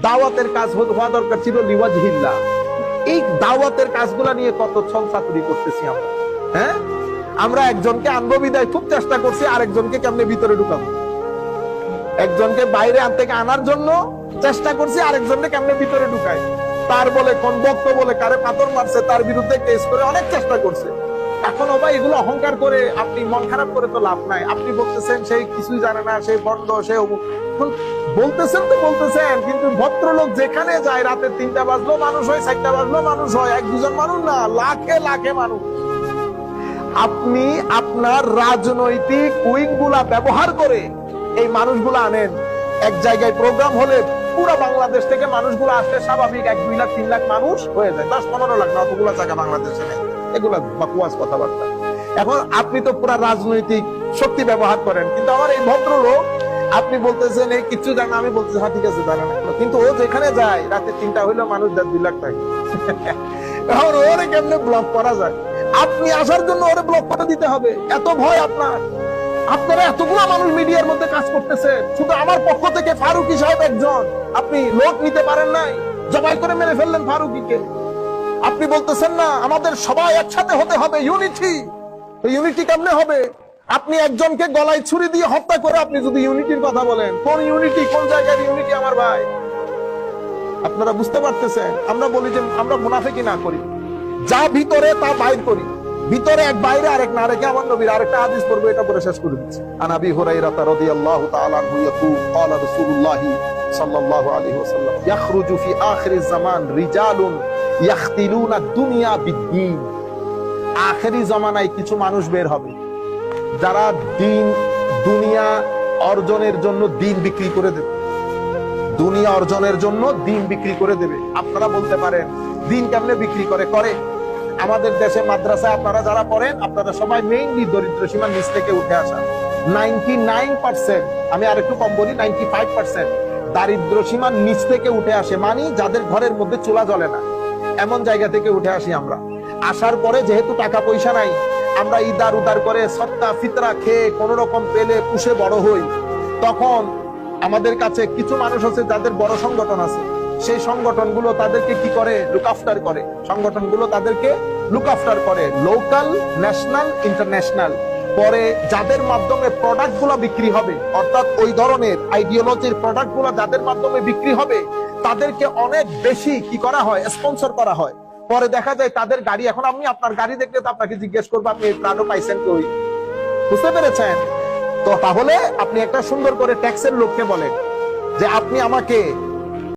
দাওয়াতের কাজ হওয়া দরকার ছিল লিওয়াজহিল্লাহ। এই দাওয়াতের কাজগুলা নিয়ে কত ছলচাতুরি করতেছি আমরা। হ্যাঁ, আমরা একজনকে আনবো বিদায় খুব চেষ্টা করছি, আরেকজনকে কেমনে ভিতরে ঢুকাবো। একজনকে বাইরে থেকে আনার জন্য চেষ্টা করছি, আরেকজনকে কেমনে ভিতরে ঢুকায়। তার বলে কোন বক্ত বলে কারে পাথর মারছে, তার বিরুদ্ধে কেস করে অনেক চেষ্টা করছে। এখন ভাই এগুলো অহংকার করে আপনি মন খারাপ করে তো লাভ নাই। আপনি বলতেছেন সেই কিছুই জানে না, সেই বন্ধ, সে বলতেছেন তো বলতেছেন, কিন্তু ভদ্রলোক যেখানে যায় রাতে 3টা বাজলো মানুষ হয়, 4টা বাজলো মানুষ হয়, 1-2 জন মানুষ না, লাখে লাখে মানুষ। আপনি আপনার রাজনৈতিক উইং গুলা ব্যবহার করে এই মানুষগুলা আনেন। এক জায়গায় প্রোগ্রাম হলে পুরো বাংলাদেশ থেকে মানুষগুলো আসলে স্বাভাবিক 1-2 লাখ 3 লাখ মানুষ হয়ে যায়, 10-15 লাখ না, অতগুলো জায়গা বাংলাদেশে নেই। এগুলা বাকুয়াস কথাবার্তা। এখন আপনি তো পুরো রাজনৈতিক শক্তি ব্যবহার করেন, কিন্তু আমার এই ভদ্রলোক আপনি বলতেছেন এই কিছু জানা, আমি বলতেছি হ্যাঁ ঠিক আছে জানা না, কিন্তু ও যেখানে যায় রাতে 3টা হইলেও মানুষ 2 লাখ থাকে। এখন ওরে কেমনে ব্লক করা যায়? আপনি আসার জন্য ওরে ব্লক করে দিতে হবে, এত ভয় আপনার? আপনারা এতগুলো মানুষ মিডিয়ার মধ্যে কাজ করতেছে, শুধু আমার পক্ষ থেকে ফারুকী সাহেব একজন, আপনি লোক নিতে পারেন নাই, জবাই করে মেরে ফেললেন ফারুকীকে। আপনি বলতেছেন না আমাদের সবাই একসাথে হতে হবে, ইউনিটি। ইউনিটি কেমনে হবে? আপনি একজনকে গলায় ছুরি দিয়ে হত্যা করে আপনি যদি ইউনিটির কথা বলেন, কোন ইউনিটি? কোন জায়গার ইউনিটি আমার ভাই? আপনারা বুঝতে পারতেছেন? আমরা বলি যে আমরা মুনাফিকি না করি, যা ভিতরে তা বাইর করি। ভিতরে এক, বাইরে আরেক না রেখে আমার নবীর আরেকটা হাদিস পড়বো, এটা পরে শেষ করে দিচ্ছি। আন আবি হুরায়রা রাদিয়াল্লাহু তাআলা আনহু ইয়াকুল ক্বালা রাসূলুল্লাহ সাল্লাল্লাহু আলাইহি ওয়াসাল্লাম ইয়াখরুজু ফি আখিরিজ জামান রিজালুন ইয়াখতিলুনা দুনিয়া বিদ্দীন। আখেরি জামানায় কিছু মানুষ বের হবে যারা দুনিয়া অর্জনের জন্য দিন বিক্রি করে দেবে। দুনিয়া অর্জনের জন্য দিন বিক্রি করে দেবে। আপনারা বলতে পারেন দিন কেমনে বিক্রি করে? আমাদের দেশে মাদ্রাসায় আপনারা যারা পড়েন, আপনারা সবাই মেইনলি দরিদ্র সীমার নিচ থেকে উঠে আসা। 99%, আমি আর একটু কম বলি, 95% দারিদ্র সীমার নিচ থেকে উঠে আসে, মানে যাদের ঘরের মধ্যে চুলা জ্বলে না, এমন জায়গা থেকে উঠে আসি আমরা। আসার পরে যেহেতু টাকা পয়সা নাই, আমরা ইদার উদার করে সত্তা ফিতরা খেয়ে কোন রকম পেলে পুষে বড় হই। তখন আমাদের কাছে কিছু মানুষ আছে যাদের বড় সংগঠন আছে, সেই সংগঠনগুলো তাদেরকে কি করে? লুক আফটার করে। সংগঠনগুলো তাদেরকে লুক আফটার করে, লোকাল, ন্যাশনাল, ইন্টারন্যাশনাল। পরে যাদের মাধ্যমে প্রোডাক্ট গুলো বিক্রি হবে, অর্থাৎ ওই ধরনের আইডিওলজির প্রোডাক্ট গুলো যাদের মাধ্যমে বিক্রি হবে, তাদেরকে অনেক বেশি কি করা হয়? স্পন্সর করা হয়। পরে দেখা যায় তাদের গাড়ি, এখন আমি আপনার গাড়ি দেখলে তো আপনাকে জিজ্ঞেস করবো আপনি প্রাডো পাইছেন কই? বুঝতে পেরেছেন তো? তাহলে আপনি একটা সুন্দর করে ট্যাক্সের লোককে বলেন যে আপনি আমাকে